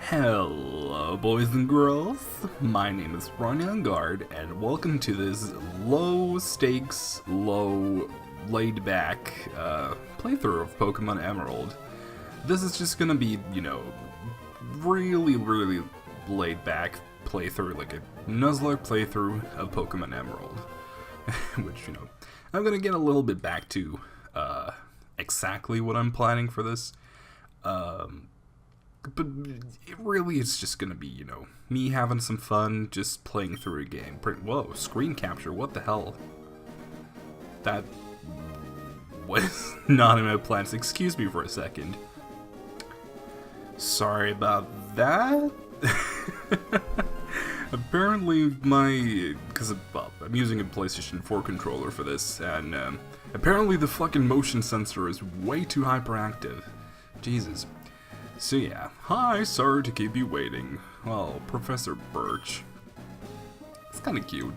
Hello, boys and girls. My name is Ron Youngard, and welcome to this low-stakes, laid-back playthrough of Pokemon Emerald. This is just gonna be, really laid-back playthrough, like a Nuzlocke playthrough of Pokemon Emerald. Which, I'm gonna get a little bit back to exactly what I'm planning for this. But it really is just gonna be, me having some fun, just playing through a game. Whoa, screen capture, what the hell? That was not in my plans. Excuse me for a second. Sorry about that. Apparently because I'm using a PlayStation 4 controller for this, and apparently the fucking motion sensor is way too hyperactive. Jesus. So yeah, hi, sorry to keep you waiting. Well, Professor Birch. It's kinda cute.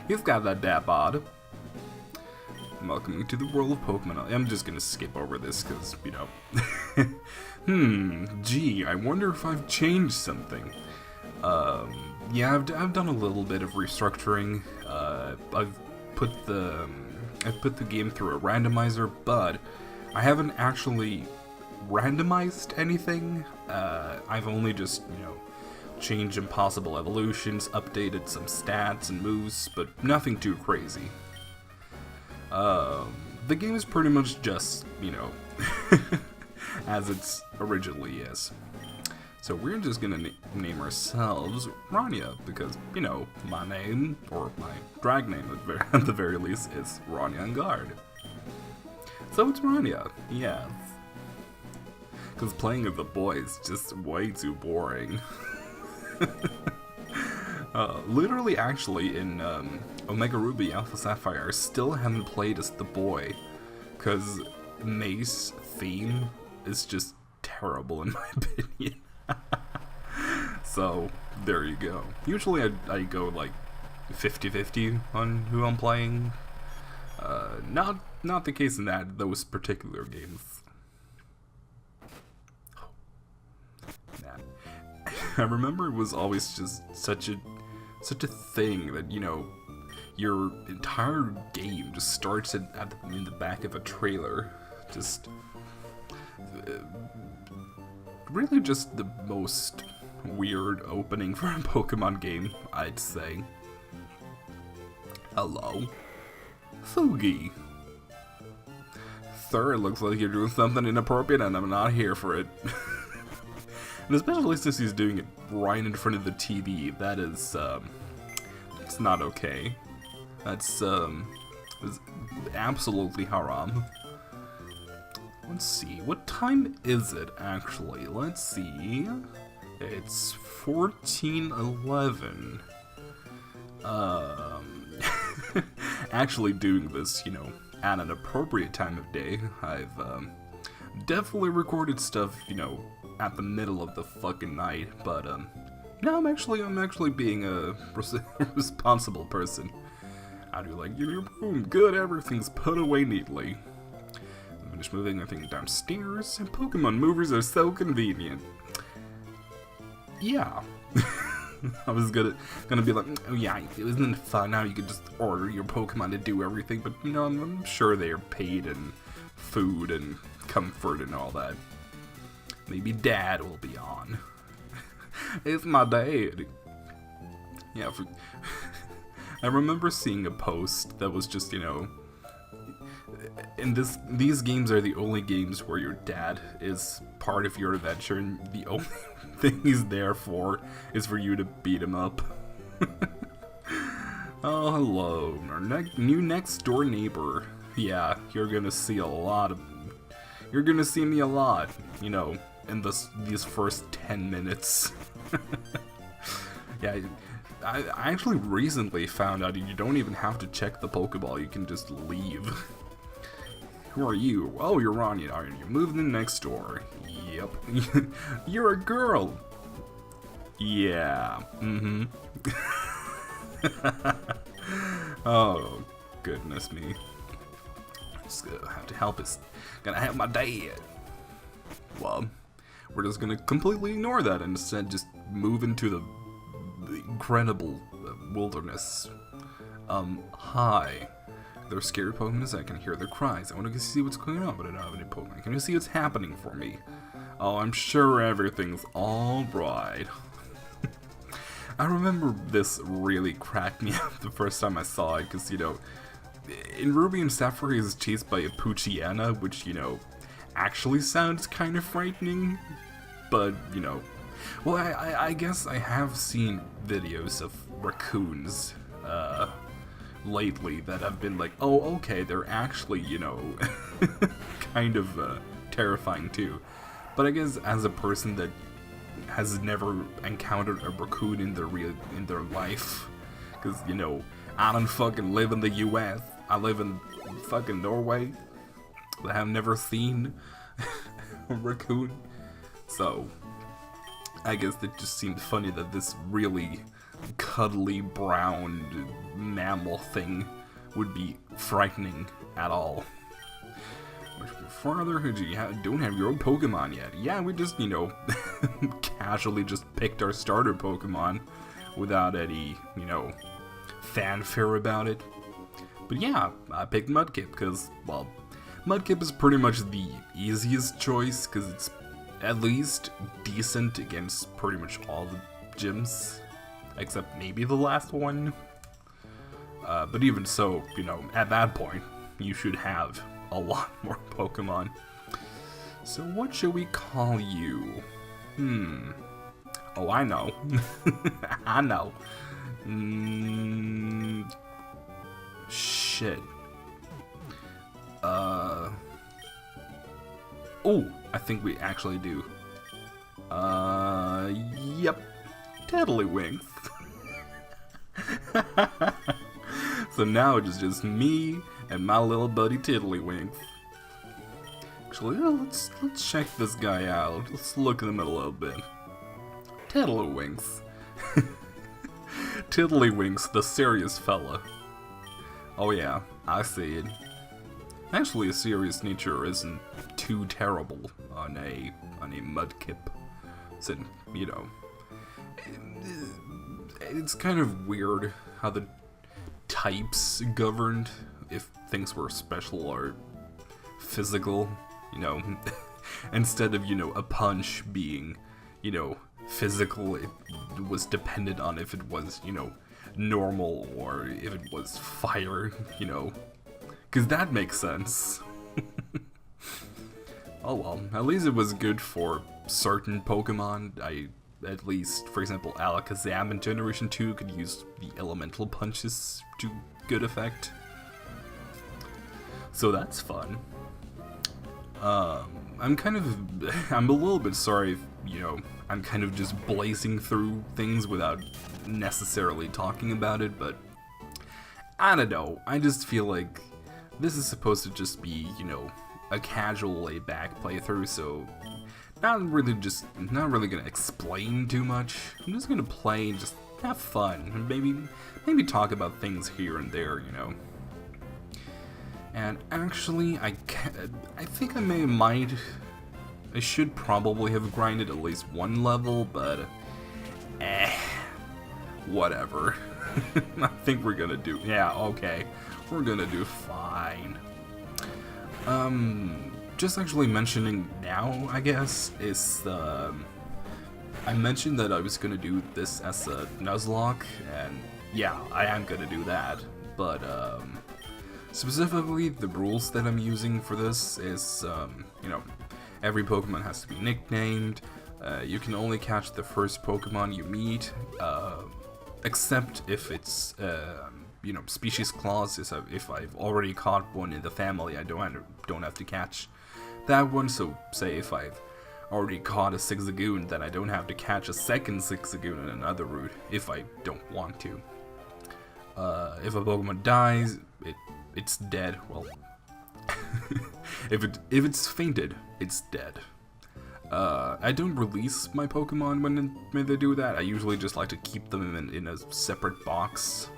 He's got that dap bod. Welcome you to the world of Pokemon. I'm just gonna skip over this because, gee, I wonder if I've changed something. Yeah, I've done a little bit of restructuring. I've put the game through a randomizer, but I haven't actually randomized anything. I've only just, changed impossible evolutions, updated some stats and moves, but nothing too crazy. The game is pretty much just, as it's originally is. So we're just gonna name ourselves Rania, because, my name, or my drag name at the very least, is Ron Youngard. So it's Rania, yeah. Because playing with the boy is just way too boring. Literally, actually, in Omega Ruby, Alpha Sapphire, I still haven't played as the boy. Because May's theme is just terrible, in my opinion. So, there you go. Usually, I go like 50-50 on who I'm playing. Not the case in those particular games. I remember it was always just such a thing that, your entire game just starts in the back of a trailer. Just really just the most weird opening for a Pokemon game, I'd say. Hello, Fugi. Sir, it looks like you're doing something inappropriate and I'm not here for it. And especially since he's doing it right in front of the TV, that is, it's not okay. That's absolutely haram. Let's see, what time is it, actually? Let's see. It's 14:11. Actually doing this, at an appropriate time of day. I've, definitely recorded stuff, at the middle of the fucking night, but no, I'm actually being a responsible person. I do like your room, good, everything's put away neatly. I finished moving everything downstairs, and Pokemon movers are so convenient. Yeah. I was gonna be like, oh yeah, isn't it fun now you could just order your Pokemon to do everything, but I'm sure they are paid in food and comfort and all that. Maybe Dad will be on. It's my dad. Yeah, I remember seeing a post that was just, and these games are the only games where your dad is part of your adventure, and the only thing he's there for is for you to beat him up. Oh, hello, our new next door neighbor. Yeah, you're gonna see me a lot, in these first 10 minutes. Yeah, I actually recently found out you don't even have to check the Pokeball, you can just leave. Who are you? Oh, you're Ronnie, are you? Moved in next door. Yep. You're a girl. Yeah. Mm-hmm. Oh, goodness me. Just gonna have to help us. Gotta help my dad. Well, we're just gonna completely ignore that and instead just move into the incredible wilderness. Hi. They're scared Pokemon, I can hear their cries. I want to see what's going on, but I don't have any Pokemon. Can you see what's happening for me? Oh, I'm sure everything's alright. I remember this really cracked me up the first time I saw it, because, you know, in Ruby and Sapphire he's chased by a Poochyena, which, you know, actually sounds kind of frightening, but, you know, well, I guess I have seen videos of raccoons, lately that have been like, oh, okay, they're actually, you know, kind of, terrifying too. But I guess as a person that has never encountered a raccoon in their life, because, you know, I don't fucking live in the US, I live in fucking Norway, I have never seen a raccoon, so I guess it just seemed funny that this really cuddly brown mammal thing would be frightening at all. Farther, you don't have your own Pokemon yet. Yeah, we just, you know, casually just picked our starter Pokemon without any, you know, fanfare about it. But yeah, I picked Mudkip because, well, Mudkip is pretty much the easiest choice because it's at least decent against pretty much all the gyms, except maybe the last one. But even so, you know, at that point, you should have a lot more Pokemon. So what should we call you? Oh, I know. I know. Shit. Oh, I think we actually do. Yep. Tiddlywinks. So now it's just me and my little buddy Tiddlywinks. Actually, let's check this guy out. Let's look at him a little bit. Tiddlywinks. Tiddlywinks, the serious fella. Oh yeah, I see it. Actually, a serious nature isn't too terrible on a Mudkip. So, you know, it's kind of weird how the types governed if things were special or physical, you know. Instead of, you know, a punch being, you know, physical, it was dependent on if it was, you know, normal or if it was fire, you know, because that makes sense. Oh well, at least it was good for certain Pokemon. At least, for example, Alakazam in Generation 2 could use the elemental punches to good effect. So that's fun. I'm a little bit sorry if, you know, I'm kind of just blazing through things without necessarily talking about it, but I don't know, I just feel like this is supposed to just be, you know, a casual laid-back playthrough, so not really gonna explain too much. I'm just gonna play and just have fun, and maybe talk about things here and there, you know. And actually, I think I should probably have grinded at least one level, but whatever. I think we're gonna do, yeah, okay, we're gonna do fine. Just actually mentioning now, I guess, is, I mentioned that I was gonna do this as a Nuzlocke, and yeah, I am gonna do that, but, specifically, the rules that I'm using for this is, you know, every Pokemon has to be nicknamed, you can only catch the first Pokemon you meet, except if it's, you know, species clause is if I've already caught one in the family, I don't have to catch that one. So say if I've already caught a Zigzagoon, then I don't have to catch a second Zigzagoon in another route if I don't want to. If a Pokemon dies, it's dead. Well, if it's fainted, it's dead. I don't release my Pokemon when they do that. I usually just like to keep them in a separate box.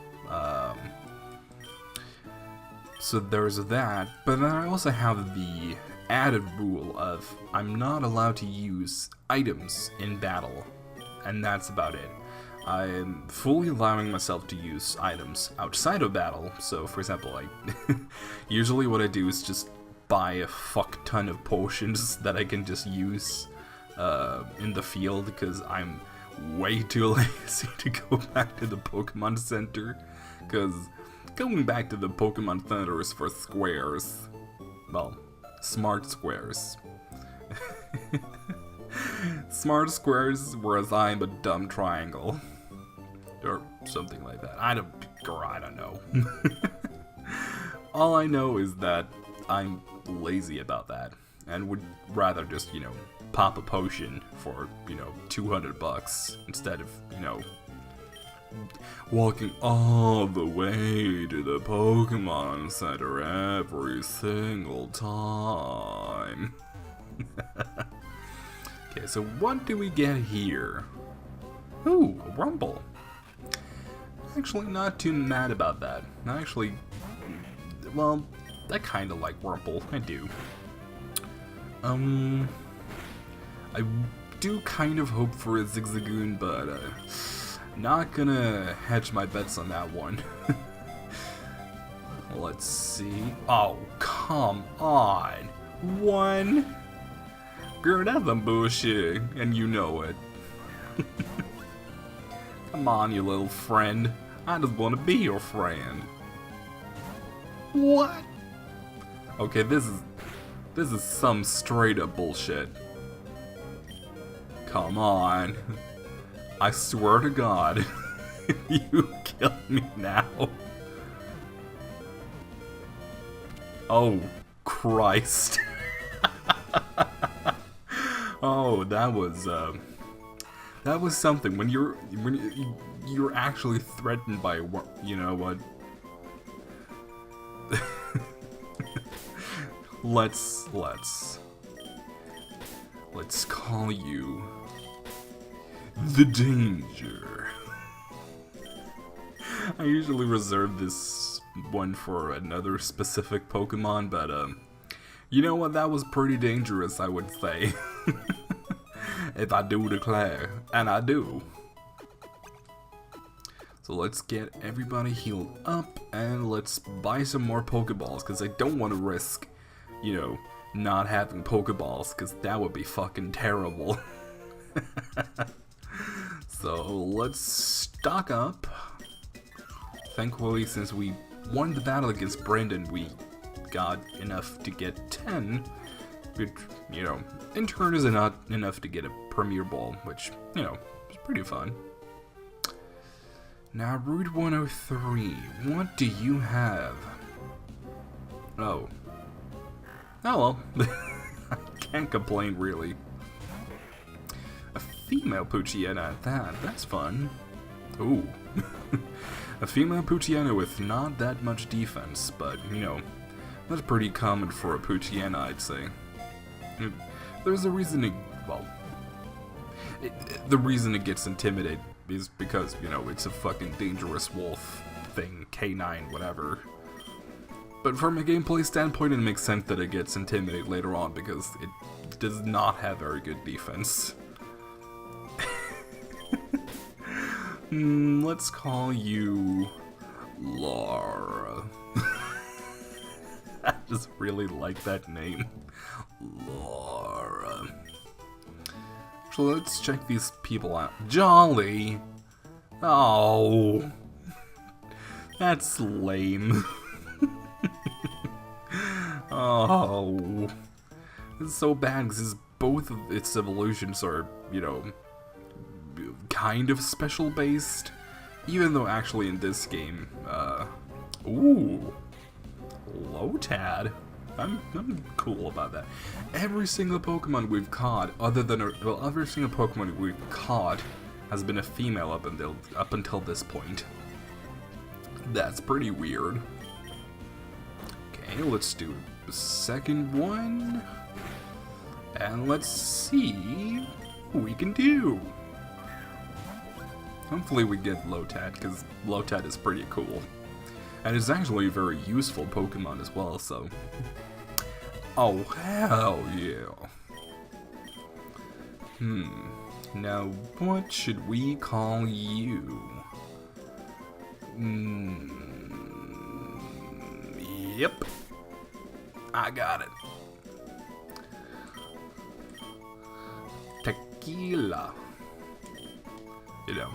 So there's that, but then I also have the added rule of I'm not allowed to use items in battle, and that's about it. I'm fully allowing myself to use items outside of battle, so for example, like, usually what I do is just buy a fuck ton of potions that I can just use in the field, because I'm way too lazy to go back to the Pokemon Center, because going back to the Pokemon Center is for squares. Well, smart squares. Smart squares, whereas I'm a dumb triangle. Or something like that. I don't know. All I know is that I'm lazy about that, and would rather just, you know, pop a potion for, you know, $200 instead of, you know, walking all the way to the Pokemon Center every single time. Okay, so what do we get here? Ooh, a Rumble. Actually, not too mad about that. Actually, well, I kind of like Rumble. I do. I do kind of hope for a Zigzagoon, but not gonna hedge my bets on that one. Let's see. Oh, come on. One. Girl, that's some bullshit, and you know it. Come on, you little friend. I just want to be your friend. What? Okay, this is some straight up bullshit. Come on. I swear to God, if you kill me now. Oh, Christ. Oh, that was something. When you're actually threatened by, you know what? Let's call you the Danger. I usually reserve this one for another specific Pokemon, but you know what? That was pretty dangerous, I would say. If I do declare, and I do. So let's get everybody healed up, and let's buy some more Pokeballs, because I don't want to risk, you know, not having Pokeballs, because that would be fucking terrible. So let's stock up. Thankfully, since we won the battle against Brandon, we got enough to get 10, which, you know, in turn is not enough to get a Premier Ball, which, you know, is pretty fun. Now, Route 103, what do you have? Oh. Oh well. I can't complain, really. A female Poochyena at that, that's fun. Ooh. A female Poochyena with not that much defense, but, you know, that's pretty common for a Poochyena, I'd say. There's a reason to, well, the reason it gets intimidated is because, you know, it's a fucking dangerous wolf thing, K9, whatever. But from a gameplay standpoint, it makes sense that it gets intimidated later on because it does not have very good defense. Let's call you Laura. I just really like that name. Laura. So let's check these people out. Jolly! Oh. That's lame. Oh. This is so bad because both of its evolutions are, you know, kind of special based. Even though actually in this game, ooh. Lotad. I'm cool about that. Every single Pokemon we've caught, other than every single Pokemon we've caught has been a female up until this point. That's pretty weird. Okay, let's do the second one, and let's see what we can do. Hopefully we get Lotad, because Lotad is pretty cool. And it's actually a very useful Pokemon as well, so Oh, hell yeah. Now what should we call you? Yep. I got it. Tequila. You know.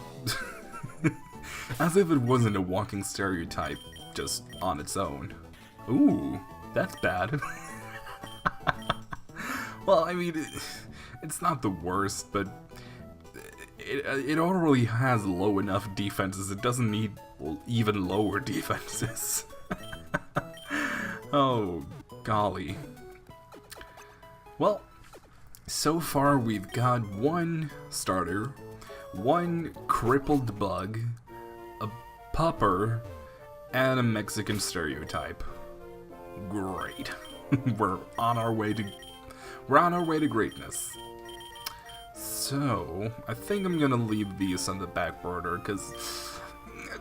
As if it wasn't a walking stereotype just on its own. Ooh, that's bad. Well, I mean, it's not the worst, but it already has low enough defenses. It doesn't need even lower defenses. Oh, golly. Well, so far we've got one starter, one crippled bug, a pupper, and a Mexican stereotype. Great. We're on our way to greatness. So, I think I'm gonna leave these on the back burner, because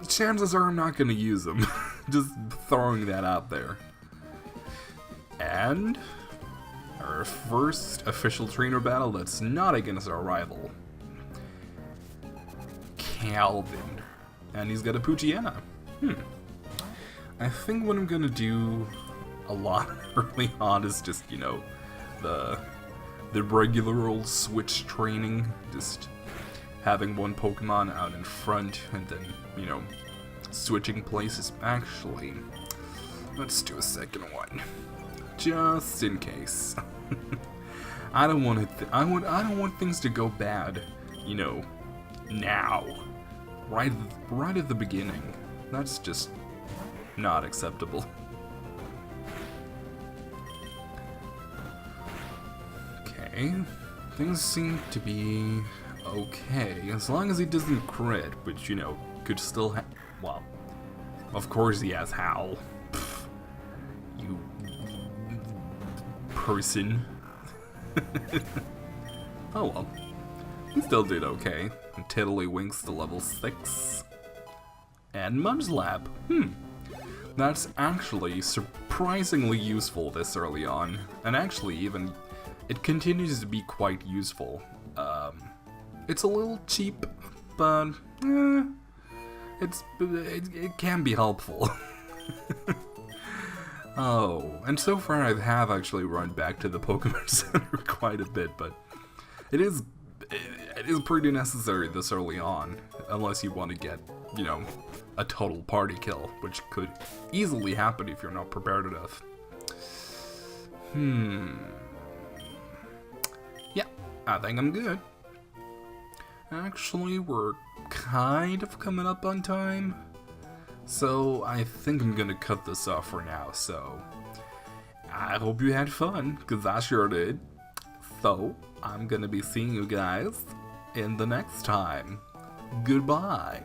chances are I'm not gonna use them. Just throwing that out there. And our first official trainer battle that's not against our rival, Calvin. And he's got a Poochyena. I think what I'm gonna do a lot early on is just, you know, the regular old switch training, just having one Pokemon out in front and then, you know, switching places. Actually, let's do a second one, just in case. I don't want I don't want things to go bad, you know, now, right at the beginning. That's just not acceptable. Okay, things seem to be okay, as long as he doesn't crit, which, you know, could still well, of course he has Howl. Pfft, you person. Oh well, he still did okay. And Tiddlywinks to level 6. And Mudslap. That's actually surprisingly useful this early on, and actually even it continues to be quite useful. It's a little cheap, but it can be helpful. Oh, and so far I have actually run back to the Pokemon Center quite a bit, but it is pretty necessary this early on, unless you want to get, you know, a total party kill, which could easily happen if you're not prepared enough. Yeah, I think I'm good. Actually, we're kind of coming up on time, so I think I'm gonna cut this off for now. So I hope you had fun, because I sure did. So I'm gonna be seeing you guys in the next time. Goodbye.